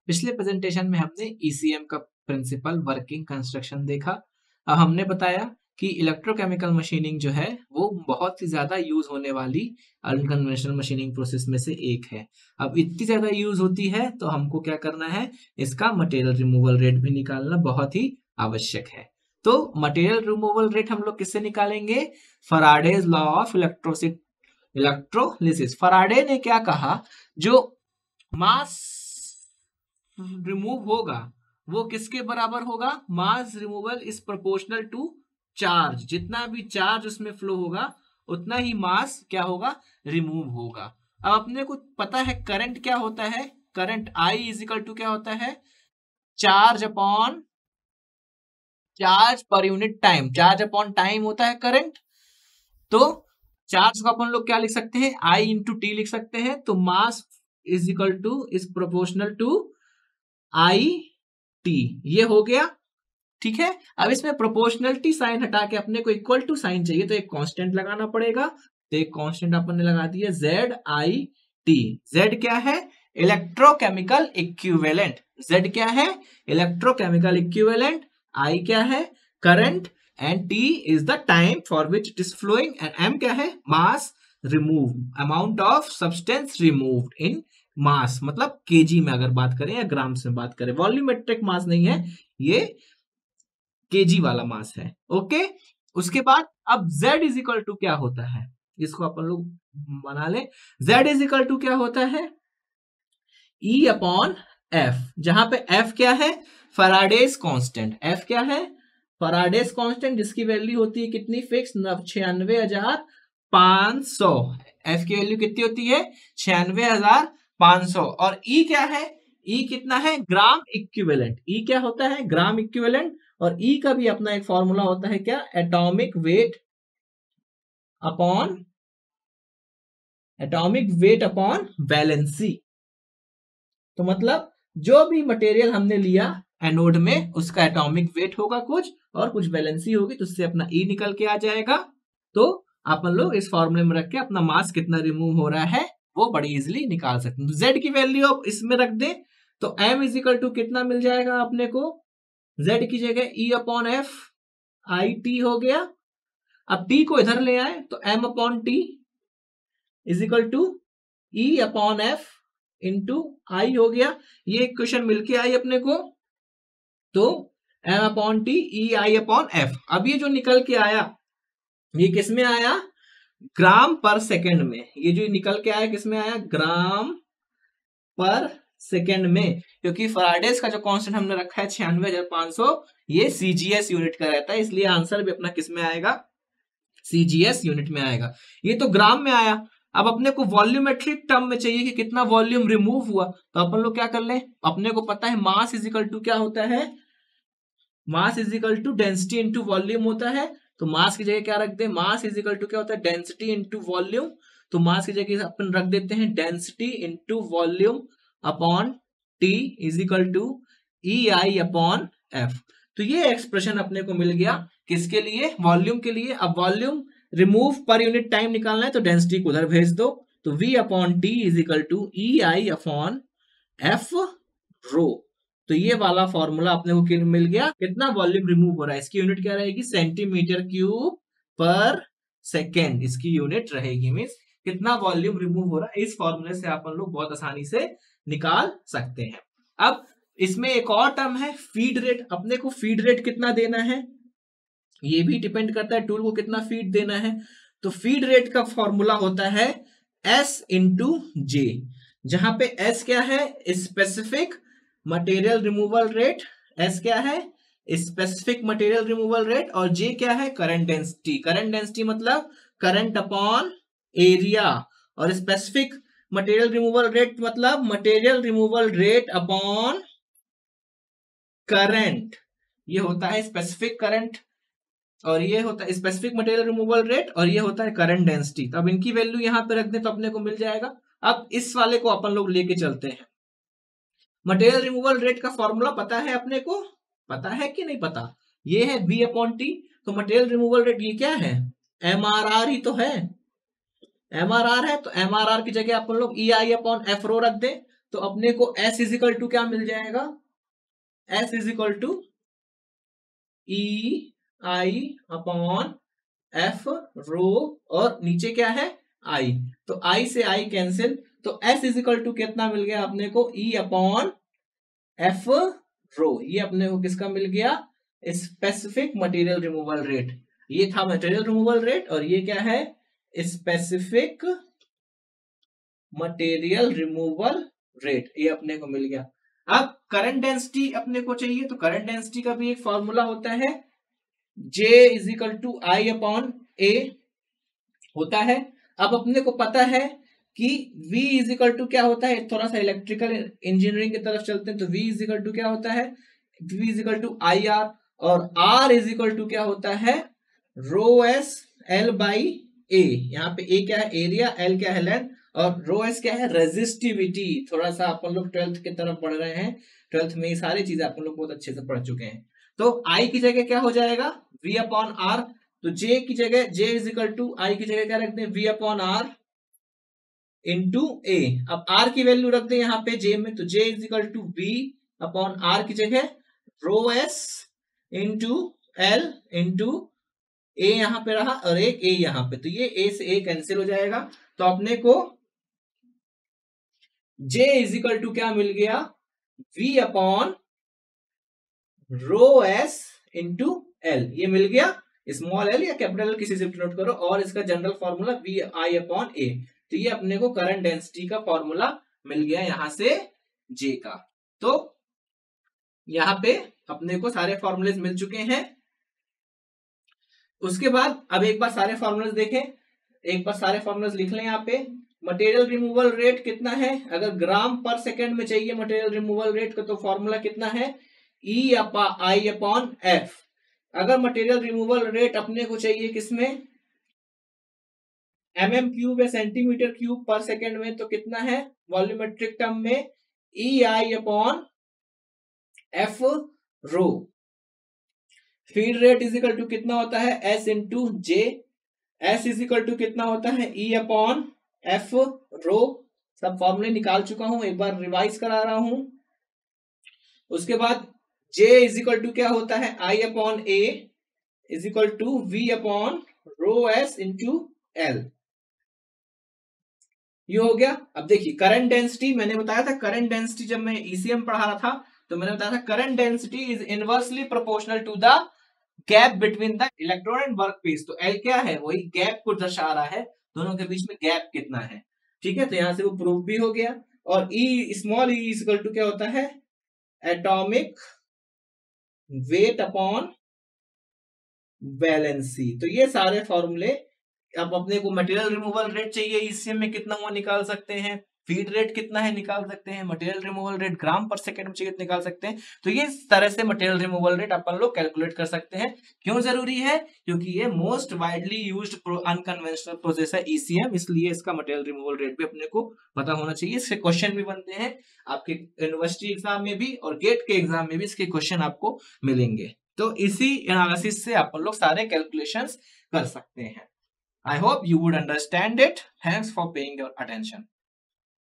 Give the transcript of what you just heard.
पिछले प्रेजेंटेशन में हमने ईसीएम का प्रिंसिपल वर्किंग कंस्ट्रक्शन देखा। अब हमने बताया कि इलेक्ट्रोकेमिकल मशीनिंग जो है वो बहुत ही ज्यादा यूज होने वाली अनकन्वेंशनल मशीनिंग प्रोसेस में से एक है। अब इतनी ज्यादा यूज होती है तो हमको क्या करना है, इसका मटेरियल रिमूवल रेट भी निकालना बहुत ही आवश्यक है। तो मटेरियल रिमूवल रेट हम लोग किससे निकालेंगे? फराडेज लॉ ऑफ इलेक्ट्रोलिसिस। फराडे ने क्या कहा, जो मास रिमूव होगा वो किसके बराबर होगा? Mass removal is proportional to charge. जितना भी चार्ज उसमें फ्लो होगा उतना ही मास क्या होगा? रिमूव होगा। अब अपने को पता है करंट क्या होता है। Current I is equal to क्या होता है? Charge upon charge per unit time. Charge upon time होता है करंट। तो चार्ज को अपन लोग क्या लिख सकते हैं? I इंटू टी लिख सकते हैं। तो mass is equal to is proportional to I T. ये हो गया, ठीक है। अब इसमें प्रोपोर्शनलिटी साइन हटा के अपने को इक्वल टू साइन चाहिए, तो एक कांस्टेंट लगाना पड़ेगा। तो एक कांस्टेंट अपन ने लगा दिया जेड आई टी। जेड क्या है? Electrochemical equivalent. जेड क्या है? Electrochemical equivalent. आई क्या है? Current. And T is the time for which it is flowing. And M क्या है? Mass remove, amount of substance removed in mass, मतलब KG में अगर बात करें या ग्राम से बात करें। वॉल्यूमेट्रिक मास नहीं है ये, केजी वाला मास है। ओके। उसके बाद अब z इज इक्वल टू क्या होता है, इसको अपन लोग बना ले। z इज इक्वल टू क्या होता है? E अपॉन एफ, जहां पे f क्या है? फराडेज कांस्टेंट। f क्या है? फराडेज कांस्टेंट, जिसकी वैल्यू होती है कितनी? फिक्स 96,500। f की वैल्यू कितनी होती है? 96,500। और E क्या है? E कितना है? Gram equivalent. E क्या होता है? Gram equivalent. और E का भी अपना एक फॉर्मूला होता है क्या? Atomic weight upon valency. तो मतलब जो भी मटेरियल हमने लिया एनोड में, उसका एटॉमिक वेट होगा कुछ और कुछ वैलेंसी होगी, तो उससे अपना E निकल के आ जाएगा। तो अपन लोग इस फॉर्मूले में रख के अपना मास कितना रिमूव हो रहा है वो बड़ी इजिली निकाल सकते हैं। तो Z की वैल्यू अब इसमें रख दे तो M इज इक्वल टू कितना मिल जाएगा अपने को? Z की जगह E upon F I T हो गया। अब T को इधर ले आए तो M upon T is equal to E upon F into I हो गया। ये इक्वेशन मिलके आई अपने को, तो M upon T E I upon F. अब ये जो निकल के आया ये किस में आया? ग्राम पर सेकेंड में। ये जो निकल के आया किस में आया? ग्राम पर सेकेंड में, क्योंकि फराडेज का जो कांस्टेंट हमने रखा है 96,500, ये सीजीएस यूनिट का रहता है, इसलिए आंसर भी अपना किस में आएगा? सीजीएस यूनिट में आएगा। ये तो ग्राम में आया। अब अपने को वॉल्यूमेट्रिक टर्म में चाहिए कि कितना वॉल्यूम रिमूव हुआ, तो अपन लोग क्या कर ले? अपने को पता है मास इज इक्वल टू क्या होता है? Mass is equal to density into volume होता है। तो मास की जगह क्या रख दे? मास इज इक्वल टू क्या होता है? Density into volume. तो मास की जगह अपन रख देते हैं density into volume upon T is equal to E I upon F. तो ये एक्सप्रेशन अपने को मिल गया किसके लिए? वॉल्यूम के लिए। अब वॉल्यूम रिमूव पर यूनिट टाइम निकालना है तो डेंसिटी को उधर भेज दो। तो V upon T is equal to E I upon F rho. तो ये वाला फॉर्मूला अपने को मिल गया। कितना वॉल्यूम रिमूव हो रहा है, इसकी यूनिट क्या रहेगी? सेंटीमीटर क्यूब पर सेकेंड इसकी यूनिट रहेगी। मीन्स कितना वॉल्यूम रिमूव हो रहा है, इस फॉर्मूले से अपन लोग बहुत आसानी से निकाल सकते हैं। अब इसमें एक और टर्म है फीड रेट। अपने को फीड रेट कितना देना है ये भी डिपेंड करता है टूल को कितना फीड देना है। तो फीड रेट का फॉर्मूला होता है S इंटू जे, जहां पे S क्या है? Specific material removal rate. S क्या है? Specific material removal rate. और J क्या है? Current density. करंट डेंसिटी मतलब करंट अपॉन एरिया। और स्पेसिफिक मटेरियल रिमूवल रेट मतलब material removal rate upon current. ये होता है स्पेसिफिक करंट और ये होता है स्पेसिफिक मटेरियल रिमूवल रेट, और ये होता है करंट डेंसिटी। तो अब इनकी वैल्यू यहां पे रख दें तो अपने को मिल जाएगा। अब इस वाले को अपन लोग लेके चलते हैं। मटेरियल रिमूवल रेट का फॉर्मूला पता है अपने को? पता है कि नहीं पता? ये है बी अपॉन टी। तो मटेरियल रिमूवल रेट ये क्या है? MRR ही तो है। MRR है तो MRR की जगह अपन लोग ई आई अपॉन एफ रो रख दें। तो अपने को S इज इक्वल टू क्या मिल जाएगा, S is equal to E I upon F rho, और नीचे क्या है आई, तो आई से आई कैंसिल, तो S इज इक्वल टू कितना मिल गया अपने को, ई अपॉन एफ रो, ये अपने को किसका मिल गया, स्पेसिफिक मटेरियल रिमूवल रेट। ये था मटेरियल रिमूवल रेट और ये क्या है, स्पेसिफिक मटेरियल रिमूवल रेट, ये अपने को मिल गया। अब करंट डेंसिटी अपने को चाहिए, तो करंट डेंसिटी का भी एक फॉर्मूला होता है, J is equal to I upon A होता है। अब अपने को पता है कि V इज इक्वल टू क्या होता है, थोड़ा सा इलेक्ट्रिकल इंजीनियरिंग की तरफ चलते हैं, तो V इज इक्वल टू क्या होता है, V is equal to I R, और R इज इक्वल टू क्या होता है, rho S L by A. यहाँ पे ए क्या है एरिया, एल क्या है लेंथ, और रो एस क्या है रेजिस्टिविटी। थोड़ा सा अपन लोग 12th की तरफ पढ़ रहे हैं, 12th में ये सारी चीजें अपन लोग बहुत अच्छे से पढ़ चुके हैं। तो I की जगह क्या हो जाएगा, V अपॉन आर, तो J की जगह J इज इक्वल टू आई की जगह क्या रखते हैं, V अपॉन आर इंटू ए। अब R की वैल्यू रख दें यहाँ पे J में, तो J is equal to V upon R की जगह rho S into L into A यहाँ पे रहा और एक ए यहाँ पे, तो ये ए से ए कैंसिल हो जाएगा, तो अपने को J इज इक्वल टू क्या मिल गया, V upon rho S into L, ये मिल गया, स्मॉल एल या कैपिटल एल किसी से नोट करो, और इसका जनरल फॉर्मूला V आई अपॉन ए। तो ये अपने को करंट डेंसिटी का फॉर्मूला मिल गया यहां से J का। तो यहाँ पे अपने को सारे फॉर्मूले मिल चुके हैं। उसके बाद अब एक बार सारे फॉर्मूले देखें, एक बार सारे फॉर्मूले लिख लें यहाँ पे। मटेरियल रिमूवल रेट कितना है, अगर ग्राम पर सेकेंड में चाहिए मटेरियल रिमूवल रेट का, तो फॉर्मूला कितना है, ई आई अपॉन एफ। अगर मटेरियल रिमूवल रेट अपने को चाहिए किसमें, mm क्यूब या सेंटीमीटर क्यूब पर सेकेंड में, तो कितना है वॉल्यूमेट्रिक टर्म में, E I upon F rho. Feed rate is equal to कितना होता है, S into J, S is equal to कितना होता है, ई अपॉन एफ रो। सब फॉर्मूले निकाल चुका हूं, एक बार रिवाइज करा रहा हूं। उसके बाद J इज इक्वल टू क्या होता है, I upon A is equal to V upon rho S into L, ये हो गया। अब देखिए करंट डेंसिटी, मैंने बताया था करंट डेंसिटी जब मैं ECM पढ़ा रहा था, तो मैंने बताया था current density is inversely proportional to the gap between the electron and work piece. तो L क्या है, वही गैप को दर्शा रहा है, दोनों के बीच में गैप कितना है, ठीक है। तो यहां से वो प्रूफ भी हो गया। और E small e is equal to क्या होता है, एटॉमिक वेट अपॉन वैलेंसी। तो ये सारे फॉर्मूले, अब अपने को मटेरियल रिमूवल रेट चाहिए ECM में कितना हुआ निकाल सकते हैं, फीड रेट कितना है निकाल सकते हैं, मटेरियल रिमूवल रेट ग्राम पर सेकंड में चाहिए निकाल सकते हैं। तो ये इस तरह से मटेरियल रिमूवल रेट अपन लोग कैलकुलेट कर सकते हैं। क्यों जरूरी है, क्योंकि ये most widely used unconventional process है ECM, इसलिए इसका मटेरियल रिमूवल रेट भी अपने को पता होना चाहिए। इसके क्वेश्चन भी बनते हैं आपके यूनिवर्सिटी एग्जाम में भी और गेट के एग्जाम में भी इसके क्वेश्चन आपको मिलेंगे। तो इसी एनालिसिस से आप लोग सारे कैलकुलेशंस कर सकते हैं। I hope you would understand it. Thanks for paying your attention.